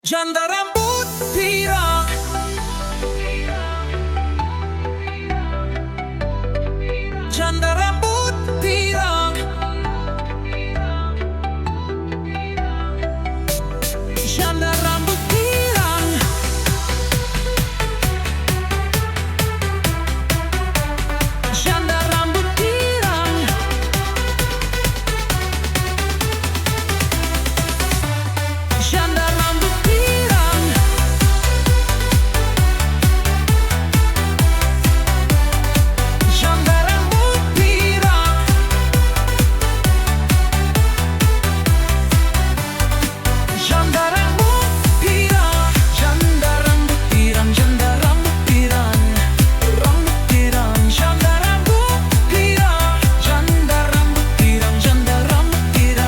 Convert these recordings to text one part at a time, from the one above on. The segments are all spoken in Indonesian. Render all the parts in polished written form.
Janda rambut pirang, janda rambut pirang, janda rambut pirang, janda rambut pirang, janda rambut pirang, janda rambut pirang, janda rambut pirang, janda rambut pirang, janda rambut pirang, rambut pirang, janda rambut pirang, janda rambut pirang, janda rambut pirang,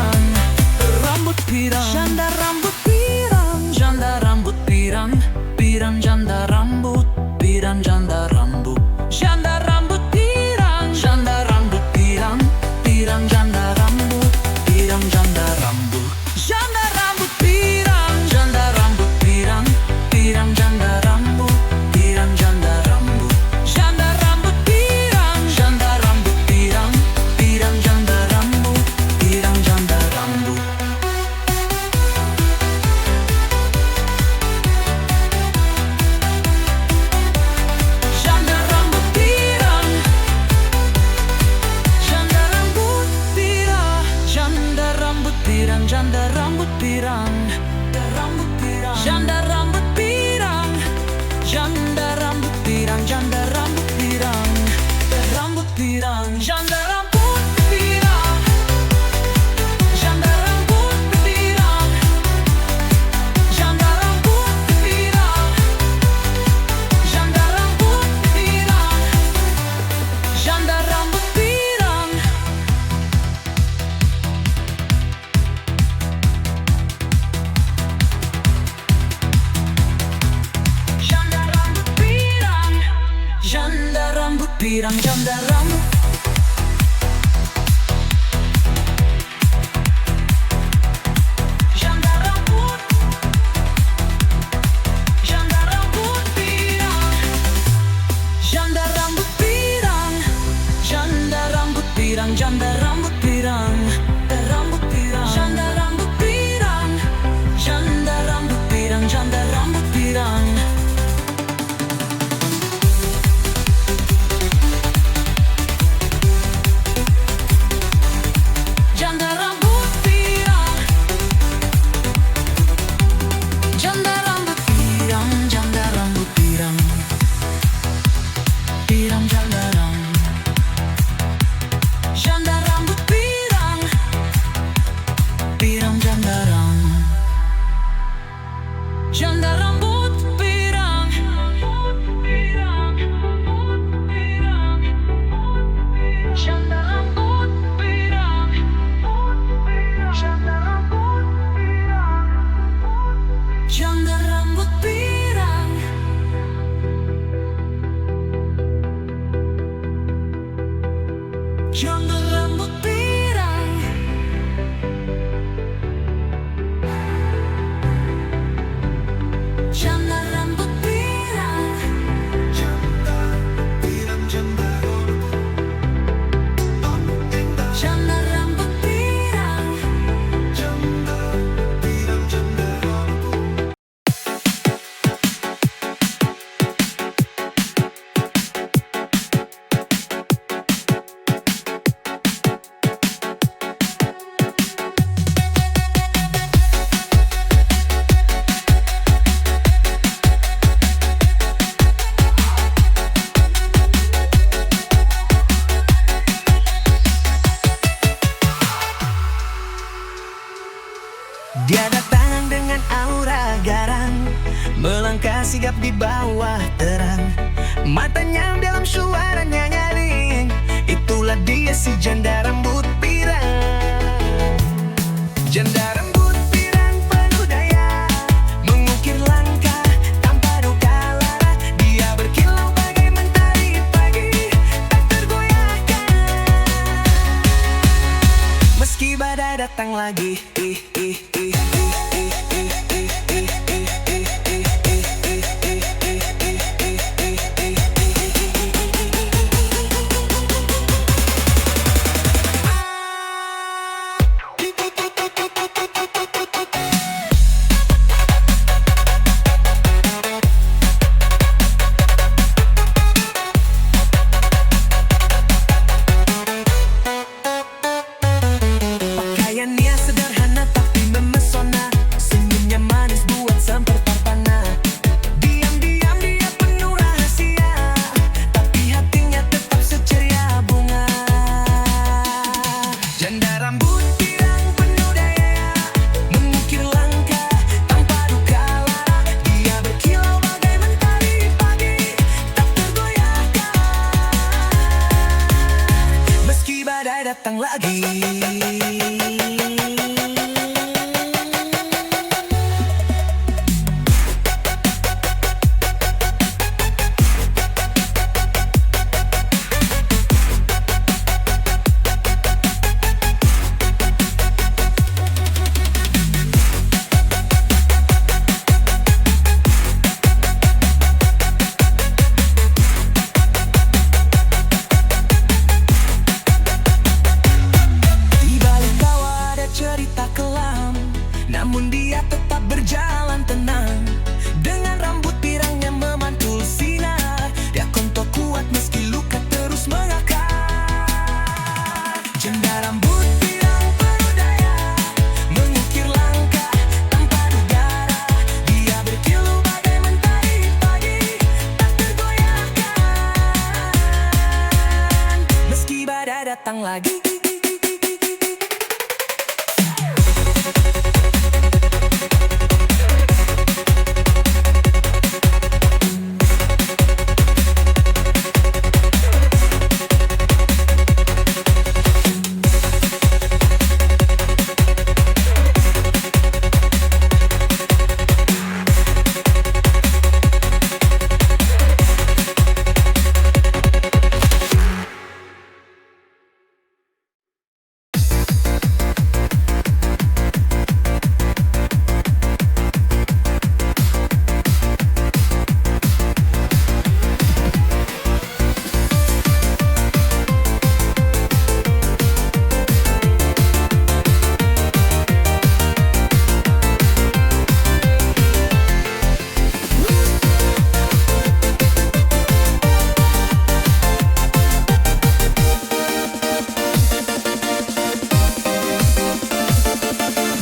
rambut pirang, janda rambut pirang, janda rambut pirang, pirang janda rambut, pirang janda rambut, janda rambut pirang, janda rambut pirang, pirang janda rambut, pirang janda rambut, janda rambut pirang, janda rambut pirang, pirang janda rambut, pirang janda rambut, janda rambut pirang, janda rambut pirang, pirang janda rambut, pirang janda rambut. Janda rambut pirang, janda rambut pirang, janda rambut pirang, janda rambut pirang, rambut pirang, janda rambut pirang, janda rambut pirang, janda rambut pirang, rambut pirang, janda rambut pirang, janda rambut pirang, janda rambut pirang, janda rambut pirang, janda rambut pirang, janda rambut pirang, janda rambut pirang, janda rambut. Janda rambut, janda rambut pirang, janda rambut pirang, janda rambut pirang, janda rambut pirang, rambut pirang, janda rambut pirang, janda rambut pirang, janda rambut pirang. Janda rambut pirang, janda rambut pirang, janda rambut pirang, pirang janda rambut, janda rambut pirang, pirang janda rambut, janda rambut pirang, janda rambut pirang, janda rambut pirang, janda rambut pirang, janda rambut pirang, janda rambut pirang, janda pirang, janda janda rambut pirang, janda pirang, janda rambut. Dia datang dengan aura garang, melangkah sigap di bawah terang. Matanya dalam suaranya nyaring, itulah dia si janda rambut pirang. Janda rambut pirang penuh daya, mengukir langkah tanpa duka lara. Dia berkilau bagai mentari pagi, tak tergoyahkan meski badai datang lagi. lagi.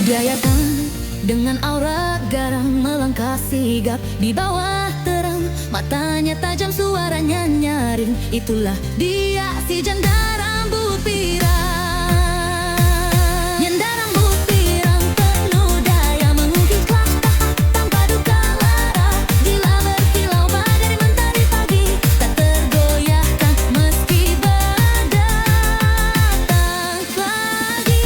Gayakan dengan aura garang, melangkah sigap di bawah terang. Matanya tajam, suaranya nyaring. Itulah dia si janda rambut pirang. Janda rambut pirang penuh daya, mengukir kelas tahap tanpa duka lara. Gila berkilau bagai mentari pagi, tak tergoyahkan meski berdatang pagi.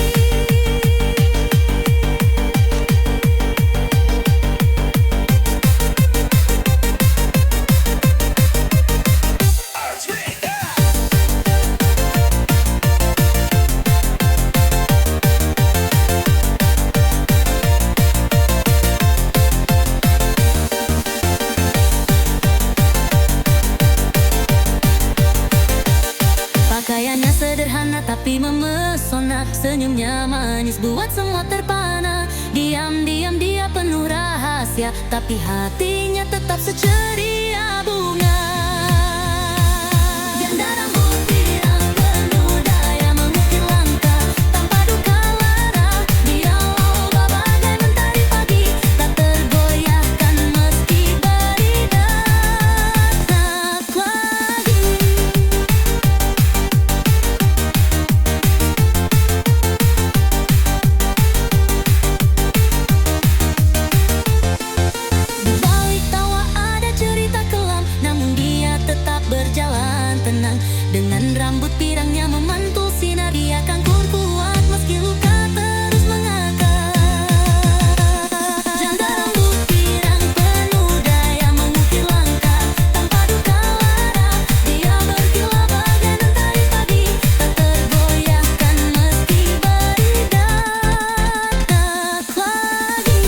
Pakaiannya sederhana tapi memesona, senyumnya manis buat semua terpana. Diam-diam dia penuh rahasia, tapi hatinya tetap seceria bunga. Janda rambut pirang penuh daya, mengukir langkah tanpa duka lara. Dia loba bagai mentari pagi, tak tergoyahkan meski beridak lagi. Di balik tawa ada cerita kelam, namun dia tetap berjalan tenang. Dengan rambut pirangnya memantul sinar, dia kan kuat meski luka terus mengakar. Janda rambut pirang penuh daya, mengukir langkah tanpa duka lara. Dia berkilau bagai mentari pagi, tak tergoyahkan meski beridak lagi.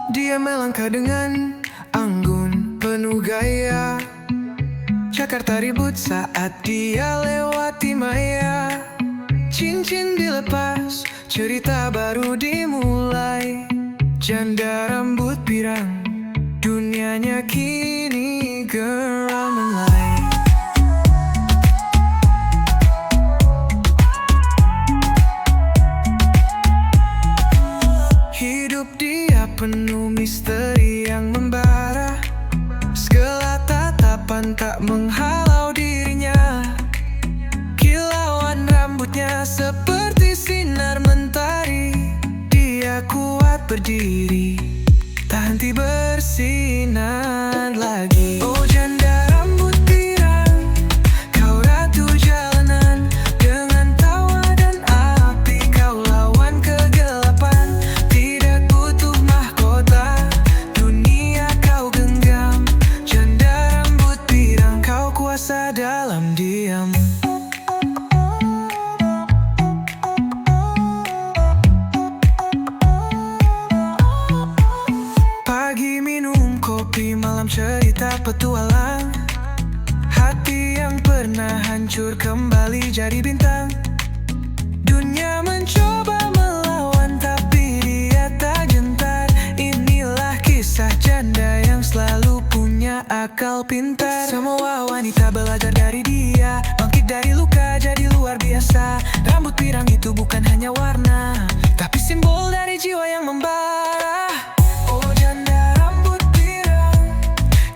Dia melangkah dengan anggun penuh gaya. Jakarta ribut saat dia lewati Maya. Cincin dilepas, cerita baru dimulai. Janda rambut pirang, dunianya kini geram mulai. Hidup dia penuh misteri yang membara. Segala tatapan tak menghalau dirinya. Kilauan rambutnya seperti sinar mentari. Dia kuat berdiri, tak henti bersinar lagi. Oh janda hancur kembali jadi bintang. Dunia mencoba melawan tapi dia tak gentar. Inilah kisah janda yang selalu punya akal pintar. Semua wanita belajar dari dia, bangkit dari luka jadi luar biasa. Rambut pirang itu bukan hanya warna, tapi simbol dari jiwa yang membara. Oh janda rambut pirang,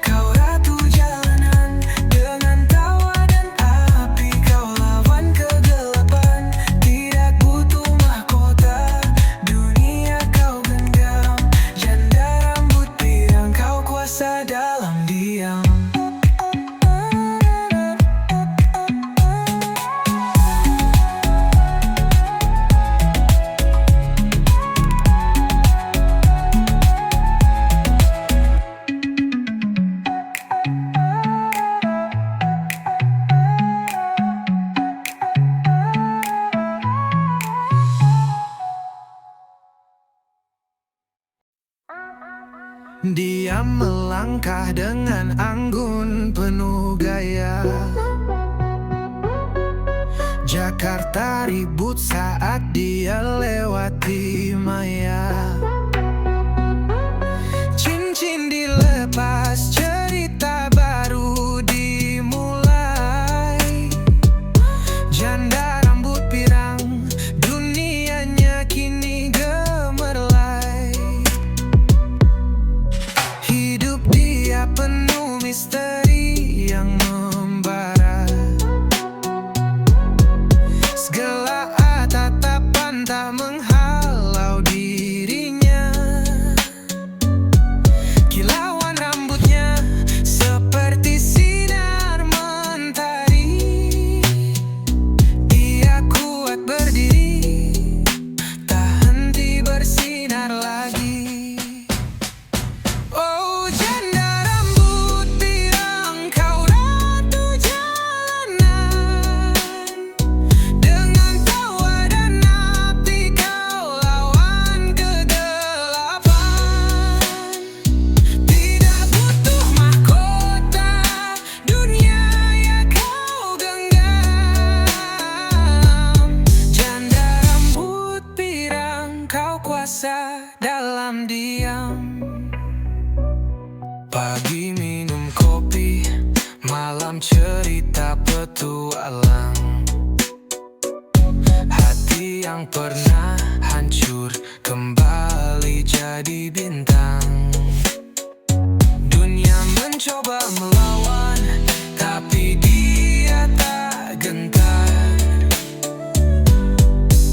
kau ratu jalanan. Dengan tawa dan api kau lawan kegelapan. Tidak butuh mahkota, dunia kau genggam. Janda rambut pirang, kau kuasa dalam diam. Dia melangkah dengan anggun penuh gaya. Jakarta ribut saat dia lewati Maya. Cincin dilepas, cerita baru dimulai. Janda rambut pirang, dunianya kini gemerlai. Hidup dia penuh misteri yang membara. Segala tatapan tak menghalau dirinya. Kilauan rambutnya seperti sinar mentari. Dia kuat berdiri, tak henti bersinar lagi. Oh janda rambut pirang, kau ratu jalanan. Dengan tawa dan api kau lawan kegelapan. Tidak butuh mahkota, dunia ya kau genggam. Janda rambut pirang, kau kuasa dalam diam. Pagi minum kopi, malam cerita petualang. Hati yang pernah hancur kembali jadi bintang. Dunia mencoba melawan, tapi dia tak gentar.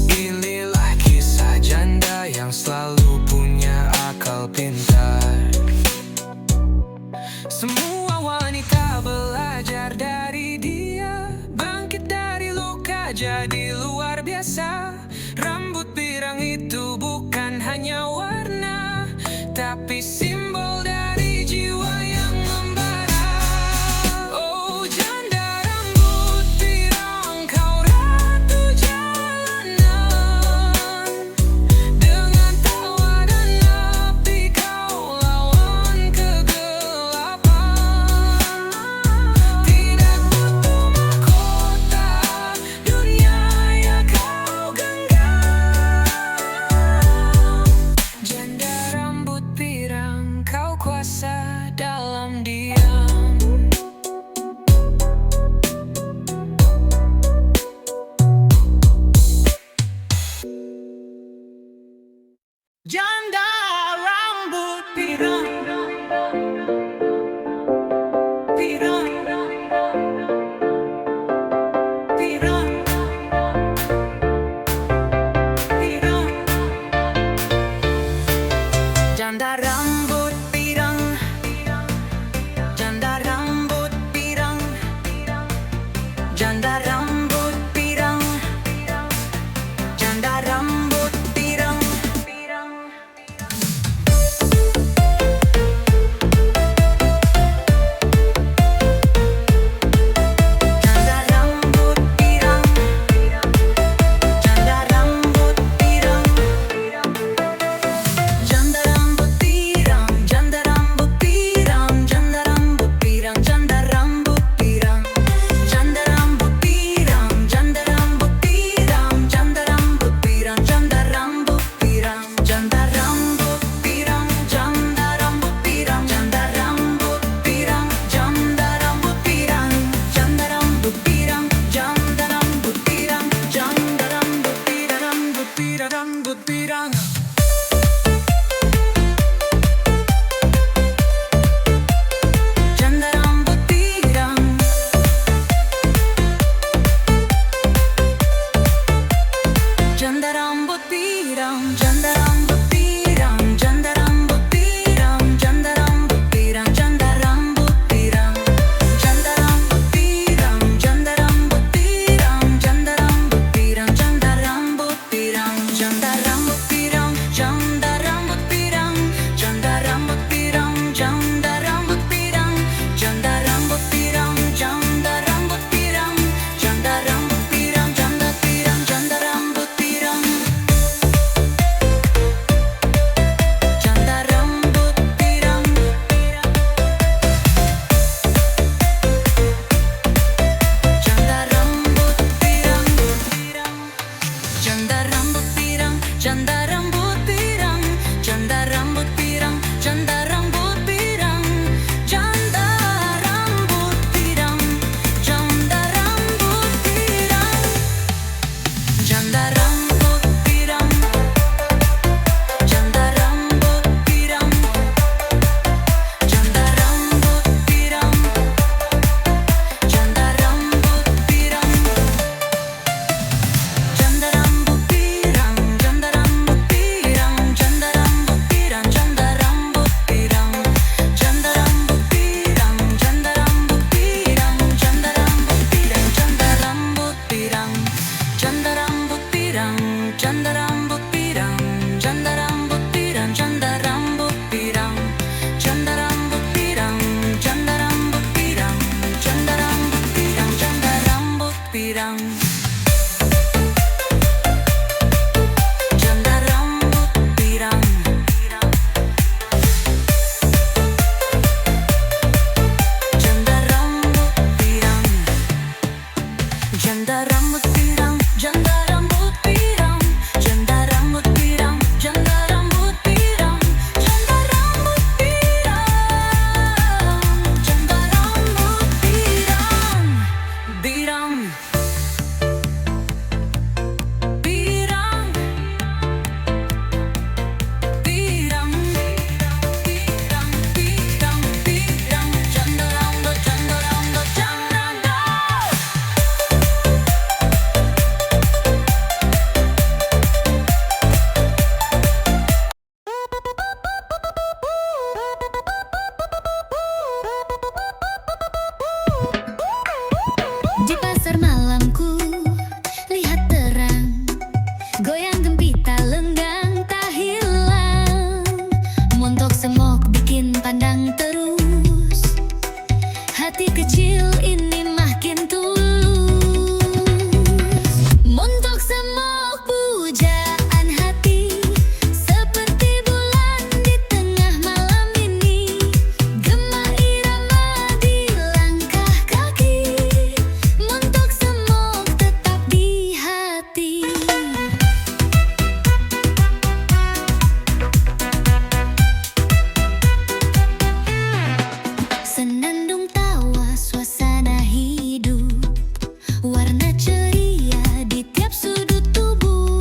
Inilah kisah janda yang selalu punya akal pintar. Semua wanita belajar dari dia, bangkit dari luka jadi luar biasa. Rambut pirang itu bukan hanya warna, tapi simbol dari jiwa yang membara. Oh janda rambut pirang, kau ratu jalanan. Dengan tawa dan api kau lawan kegelapan. Tidak butuh mahkota, dunia ya kau genggam. Janda rambut pirang, kau kuasa dalam diam. Janda rambut pirang, pirang, pirang, pirang. Janda rambut pirang, janda rambut pirang, janda rambut pirang, janda rambut pirang. pirang. Janda rambut pirang. Janda rambut pirang. Janda rambut pirang. Janda rambut pirang. Janda rambut pirang. Janda rambut pirang. Janda rambut pirang. Janda rambut pirang. Pirang. Pirang. Pirang. Pirang. Pirang. Pirang. Janda rambut. Janda rambut. Janda rambut. Di pasar malamku lihat terang, goyang gempita lenggang tak hilang. Montok semok bikin pandang terus, hati kecil ini makin tulus. Montok semok pujaan hati, seperti bulan di tengah malam ini. Gema irama di langkah kaki, montok semok tetap di hati. Senandung tawa suasana hidup, warna ceria di tiap sudut tubuh.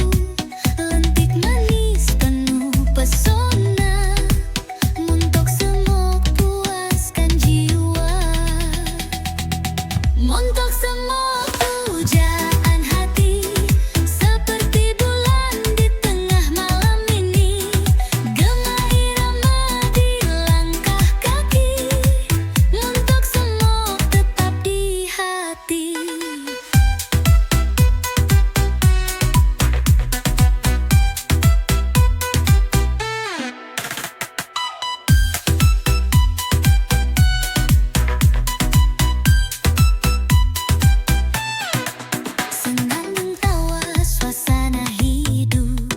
Lentik manis penuh pesona, montok semok puaskan jiwa. Montok semok pujaan hati, seperti bulan di tengah malam ini. Gema irama di langkah kaki, montok semok tetap di hati. Senandung tawa suasana hidup,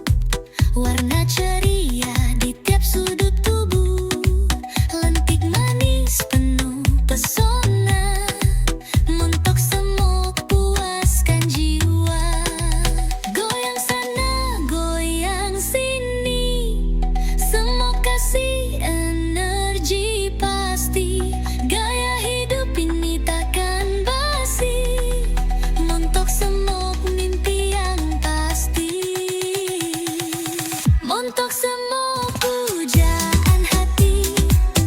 warna ceria di tiap sudut tubuh. Lentik manis penuh pesona, montok semok puaskan jiwa. Goyang sana, goyang sini, semok kasih energi pasti. Gaya hidup ini takkan basi, montok semok mimpi yang pasti. Montok semok pujaan hati,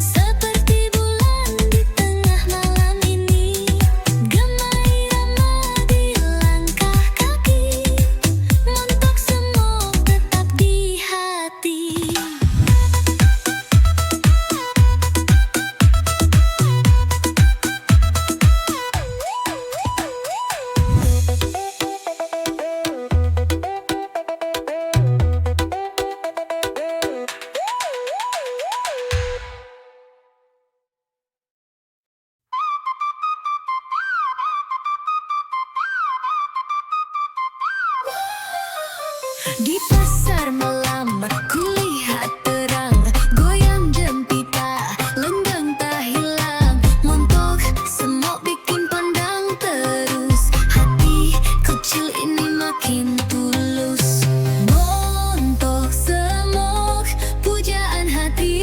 seperti bulan di tengah malam ini. Gema irama di langkah kaki, montok semok tetap di hati. Di pasar malam ku lihat terang, goyang jempita lenggang tak hilang. Montok semok bikin pandang terus, hati kecil ini makin tulus. Montok semok pujaan hati,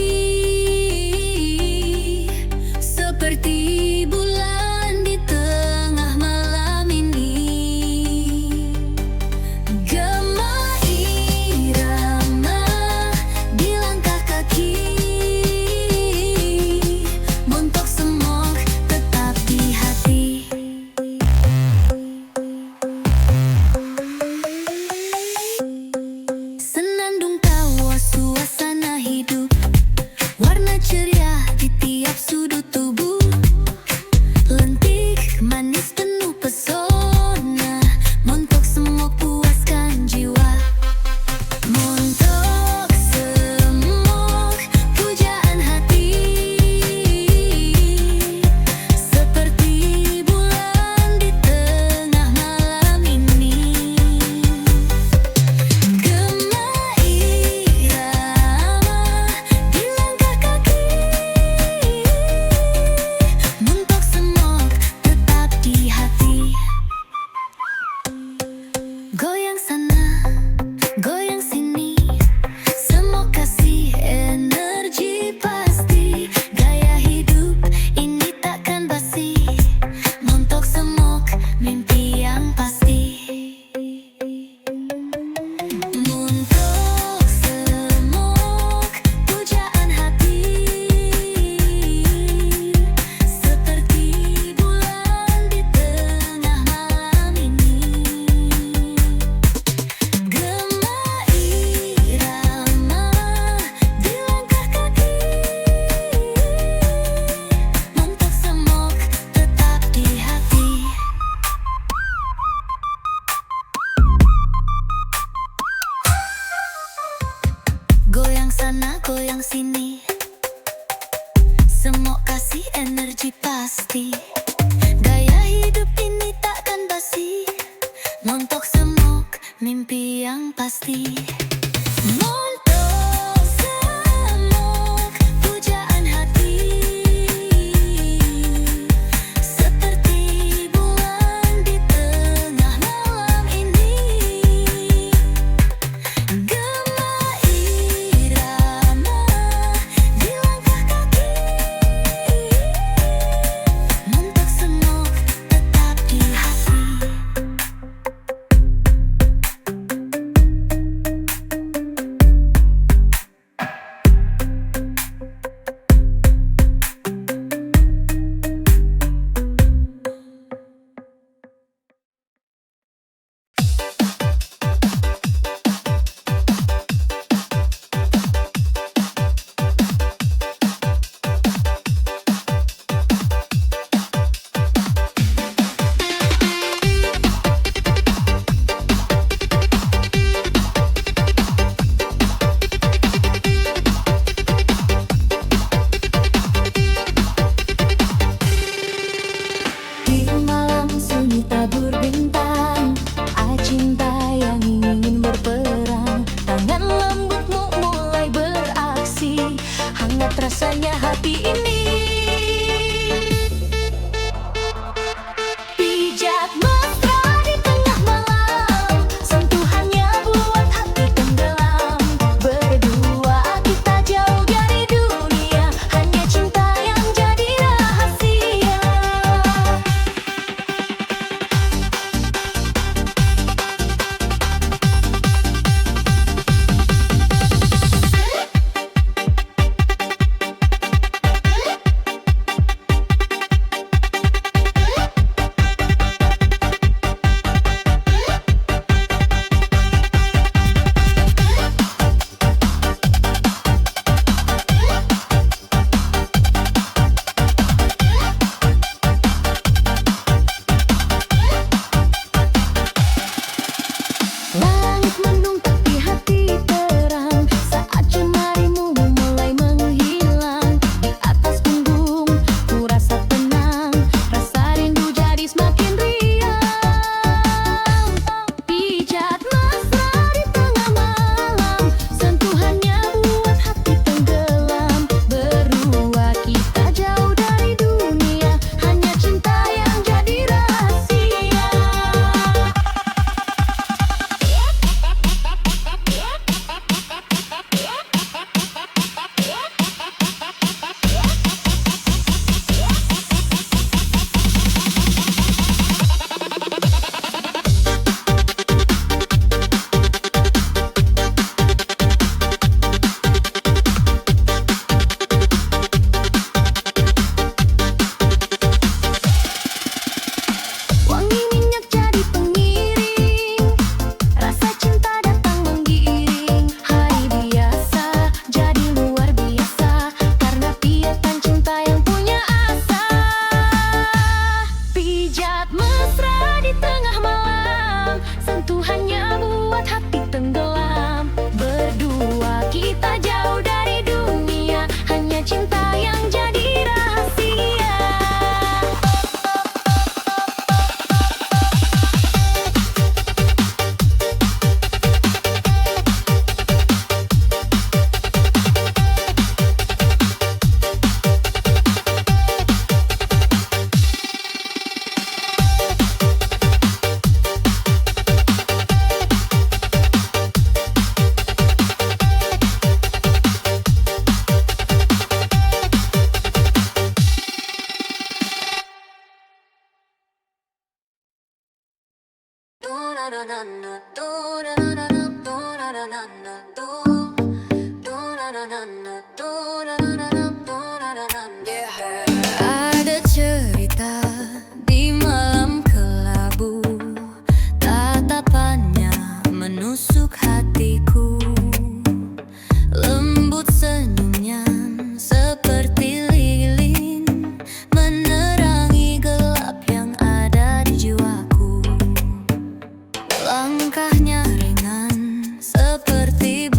seperti bulan di tengah malam ini. Gema mimpi yang pasti. Untuk semua pujaan hati, seperti bulan di tengah malam ini. Gema irama di langkah kaki, untuk semua tetap di hati. Di malam sunyi tabur bintang, cinta yang ingin berperang. Tangan lembutmu mulai beraksi, hangat rasanya hati ini. Pijat mesra di tengah malam, sentuhannya buat hati tenggelam. Berdua kita jauh dari dunia, hanya cinta yang jadi rahasia. Langit mendung tapi hati terang, saat jemarimu mulai menghilang. Di atas punggung ku rasa tenang, rasa rindu jadi semakin riang. Pijat mesra di tengah malam, sentuhannya buat hati tenggelam. Berdua kita jauh dari dunia, hanya cinta yang jadi rahasia. Wangi minyak jadi pengiring, rasa cinta datang menggiring. Hari biasa jadi luar biasa, karena piatan cinta yang punya asa. Pijat mesra di tengah malam, sentuhannya buat hati tenggelam. Berdua kita jauh dari dunia, hanya cinta yang jadi rahasia. Ada cerita di malam kelabu, tatapannya menusuk hatiku. Lembut senyumnya seperti lilin, menerangi gelap yang ada di jiwaku. Langkahnya ringan seperti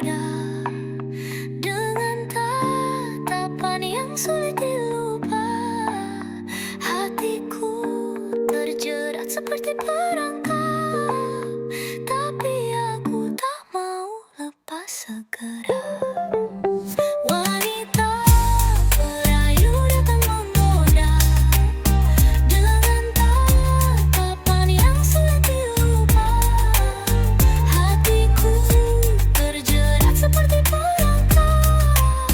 menggoda dengan tatapan yang sulit dilupa. Hatiku terjerat seperti perangkap, tapi aku tak mau lepas segera. Wanita perayu datang menggoda dengan tatapan yang sulit dilupa. Hatiku terjerat seperti perangkap,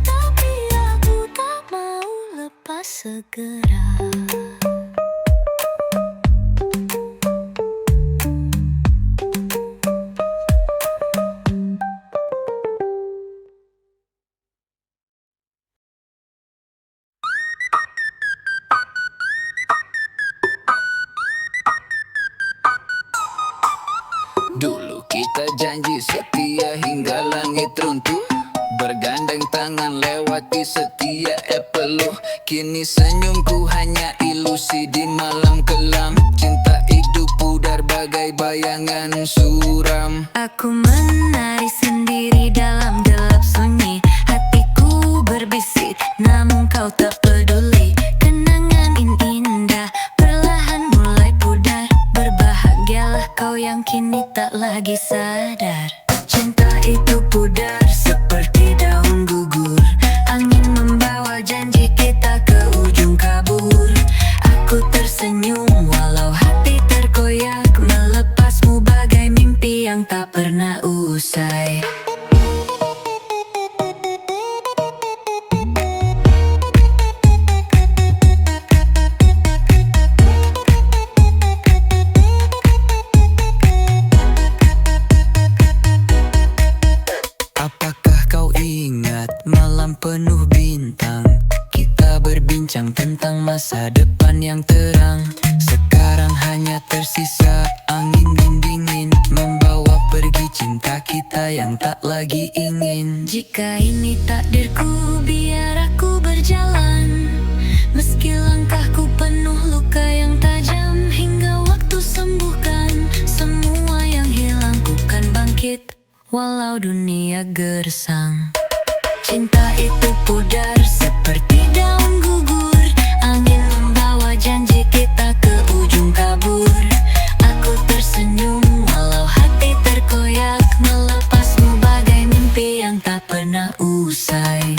tapi aku tak mau lepas segera. Dulu kita janji setia hingga langit runtuh, bergandeng tangan lewati setiap peluh. Kini senyumku hanya ilusi di malam kelam. Cinta hidup pudar bagai bayangan suram. Aku menari sendiri dalam gelap sunyi. Hatiku berbisik, namun kau tak peduli. Kenangan indah perlahan mulai pudar. Berbahagialah kau yang kini tak lagi sadar. Cinta itu pudar seperti daun gugur. Angin membawa janji kita ke ujung kabur. Aku tersenyum walau hati terkoyak, melepasmu bagai mimpi yang tak pernah usai. Apakah kau ingat malam penuh bintang? Kita berbincang tentang masa depan yang terang. Sekarang hanya tersisa angin dingin, membawa pergi cinta kita yang tak lagi ingin. Jika ini takdirku, biar aku berjalan. Meski langkahku penuh luka yang tajam, hingga waktu sembuhkan semua yang hilang. Ku kan bangkit walau dunia gersang. Cinta itu pudar seperti daun gugur. Angin membawa janji kita ke ujung kabur. Aku tersenyum walau hati terkoyak, melepasmu bagai mimpi yang tak pernah usai.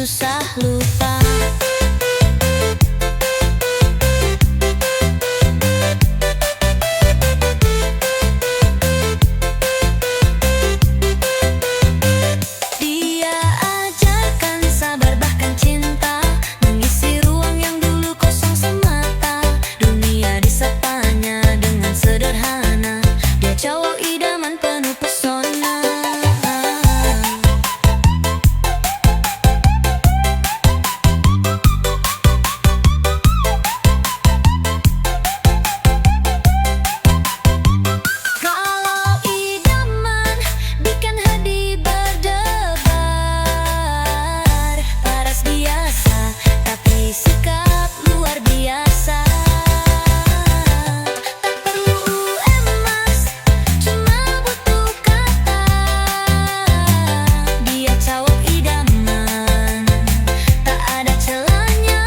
susah lupa. Dia ajarkan sabar bahkan cinta, mengisi ruang yang dulu kosong semata. Dunia disapanya dengan sederhana, dia cowok idaman penuh pesona. Kalau idaman bikin hati berdebar, paras biasa tapi sikap luar biasa. Tak perlu emas, cuma butuh kata. Dia cowok idaman, tak ada celahnya.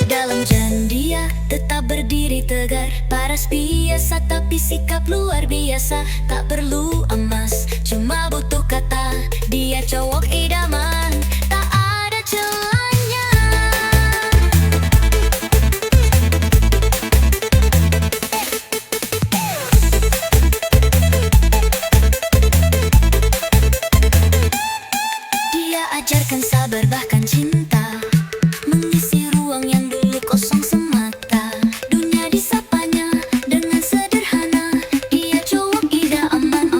Dalam jalan dia tetap berdiri tegar, paras biasa tapi sikap luar biasa. Tak perlu emas, cuma butuh kata. Dia cowok idaman, tak ada celahnya. Dia ajarkan sabar bahkan cinta, mengisi ruang yang dulu kosong semata. Dunia disapanya dengan sederhana, dia cowok idaman.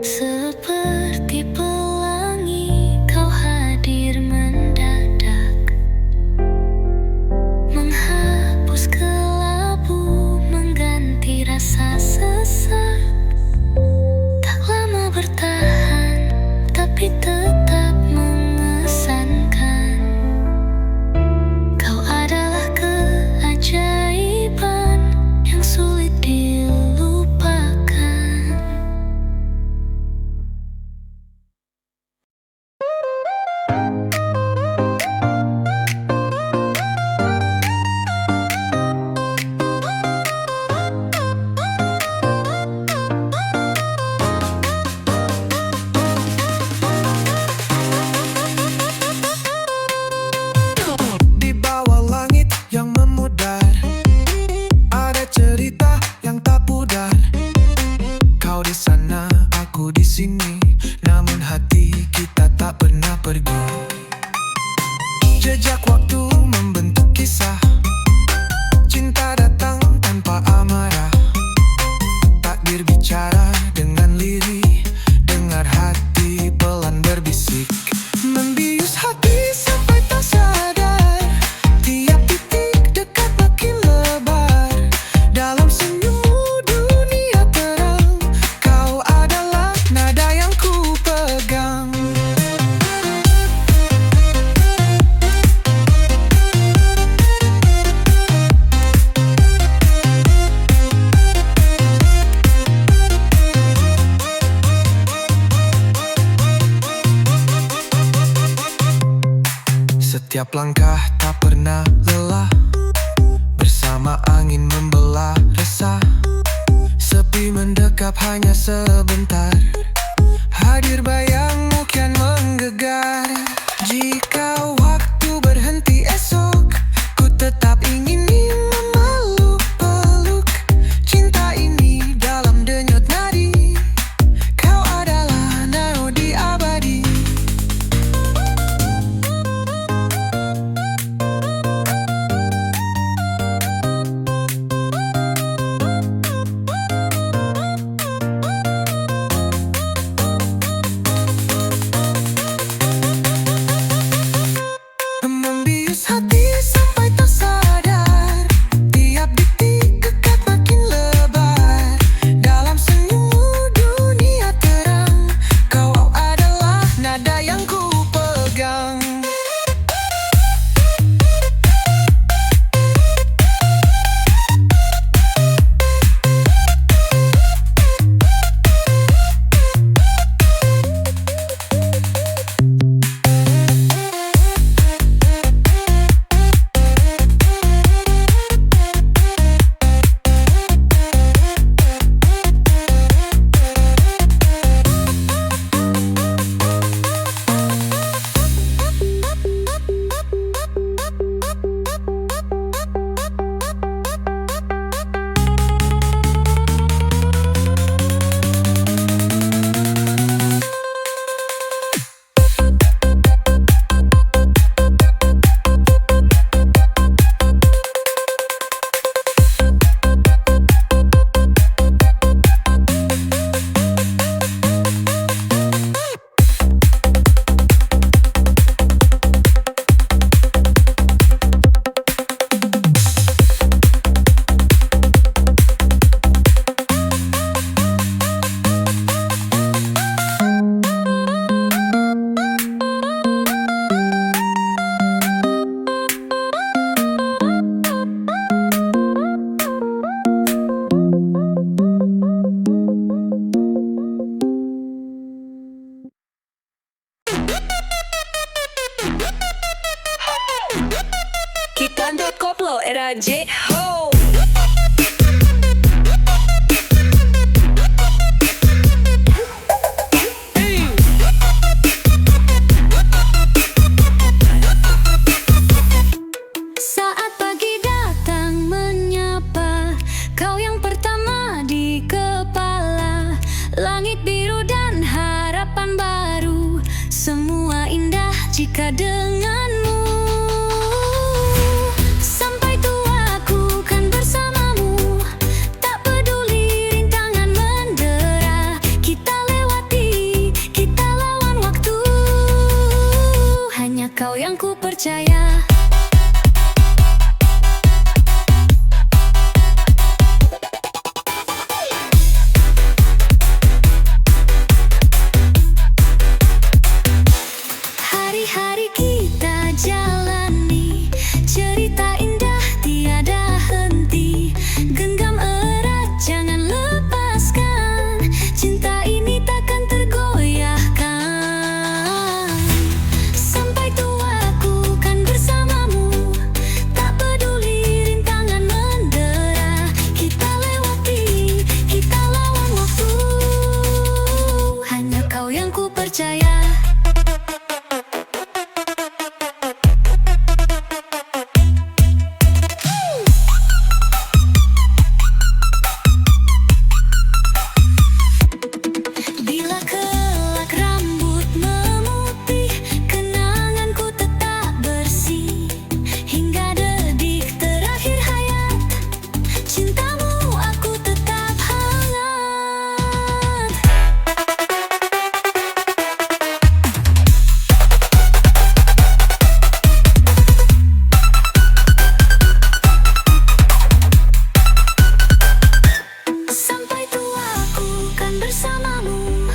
Seperti pelangi kau hadir mendadak, menghapus kelabu, mengganti rasa sesak. Tak lama bertahan, tapi tetap mengesankan. Kau adalah keajaiban yang sulit dilupakan. Di bawah langit yang memudar, ada cerita yang tak pudar. Kau di sana, aku di sini, namun hati kita tak pernah pergi. Jejak waktu membentuk kisah, cinta datang tanpa amarah. Takdir bicara dengan lirih, dengar hati pelan berbisik. Membius hati sampai tak sadar, tiap titik dekat makin lebar. Dalam senyummu dunia terang, kau adalah nada yang ku pegang. Setiap langkah tak pernah lelah, bersama angin membelah resah. Sepi mendekap hanya sebentar, hadir bayangmu kian menggegar. Jika waktu berhenti esok, ku tetap ingin memeluk peluk. Cinta ini dalam denyut nadi, kau adalah nadi abadi. Membius hati sampai tak sadar, tiap detik dekat makin lebar. Dalam senyummu dunia terang, kau adalah nada yang ku pegang. Kita anda koplo era J-Ho. Saat pagi datang menyapa, kau yang pertama di kepala. Langit biru dan harapan baru, semua indah jika denganmu. Sampai tua aku kan bersamamu, tak peduli rintangan mendera. Kita lewati percaya. Hari-hari kita jalani, cerita indah tiada henti. Genggam erat jangan lepaskan, cinta ini takkan tergoyahkan. Sampai tuaku kan bersamamu, tak peduli rintangan mendera. Kita lewati, kita lawan waktu, hanya kau yang ku percaya. Bila kelak rambut memutih, kenanganku tetap bersih. Hingga detik terakhir hayat, cintamu aku tetap hangat. Sampai tuaku kan bersamamu,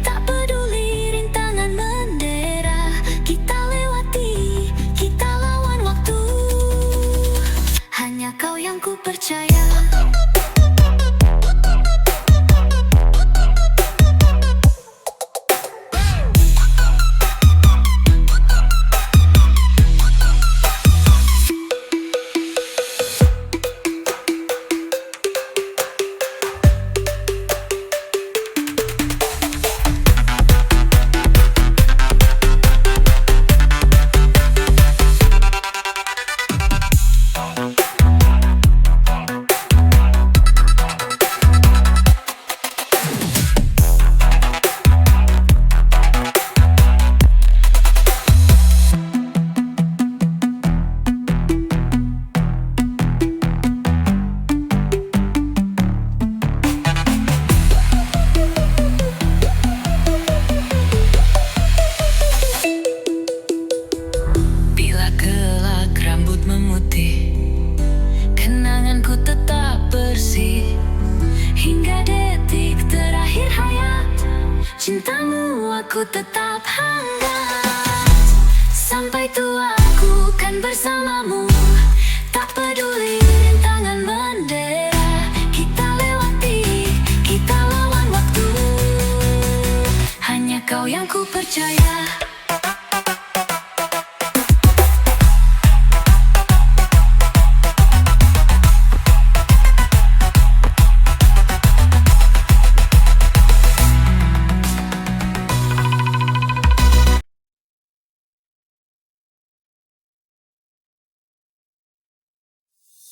tak peduli rintangan mendera. Kita lewati, kita lawan waktu, hanya kau yang ku percaya. Bila kelak rambut memutih, kenanganku tetap bersih. Hingga detik terakhir hayat, cintamu aku tetap hangat. Sampai tuaku kan bersamamu, tak peduli rintangan mendera. Kita lewati, kita lawan waktu, hanya kau yang ku percaya.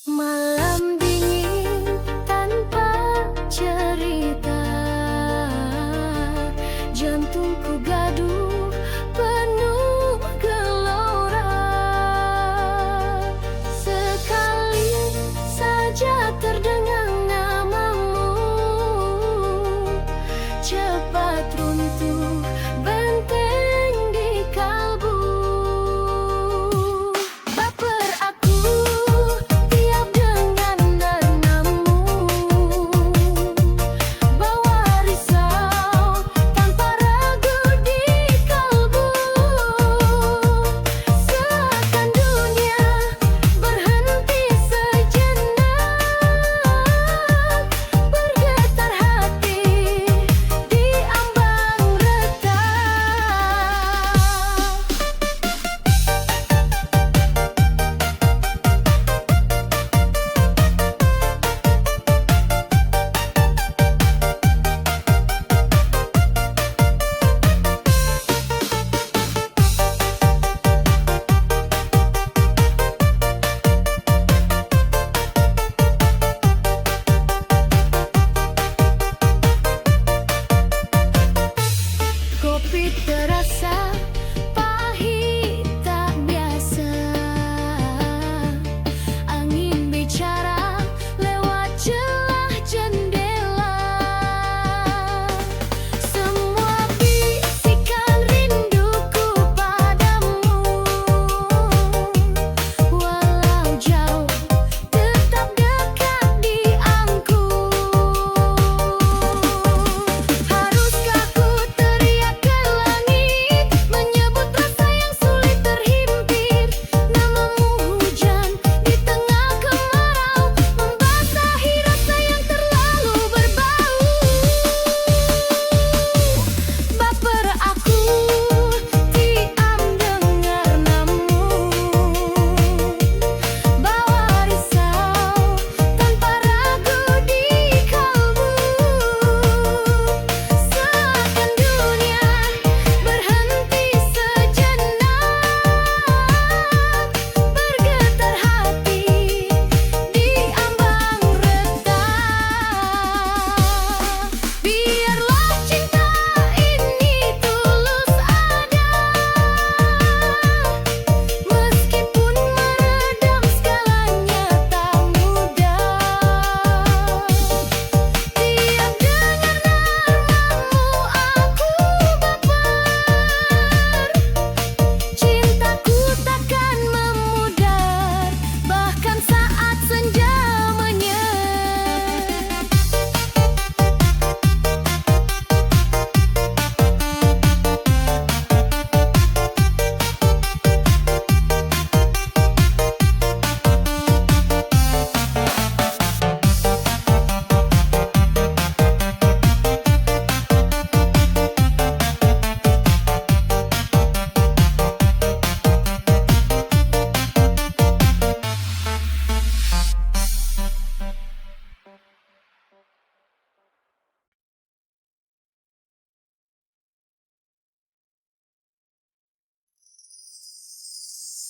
Malam dingin tanpa cerita, jantungku gaduh penuh gelora. Sekali saja terdengar namamu, cepat runtuh benteng di kalbu. Baper aku tiap dengan namamu, bawa risau tanpa ragu.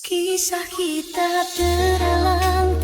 Kisah kita terhalang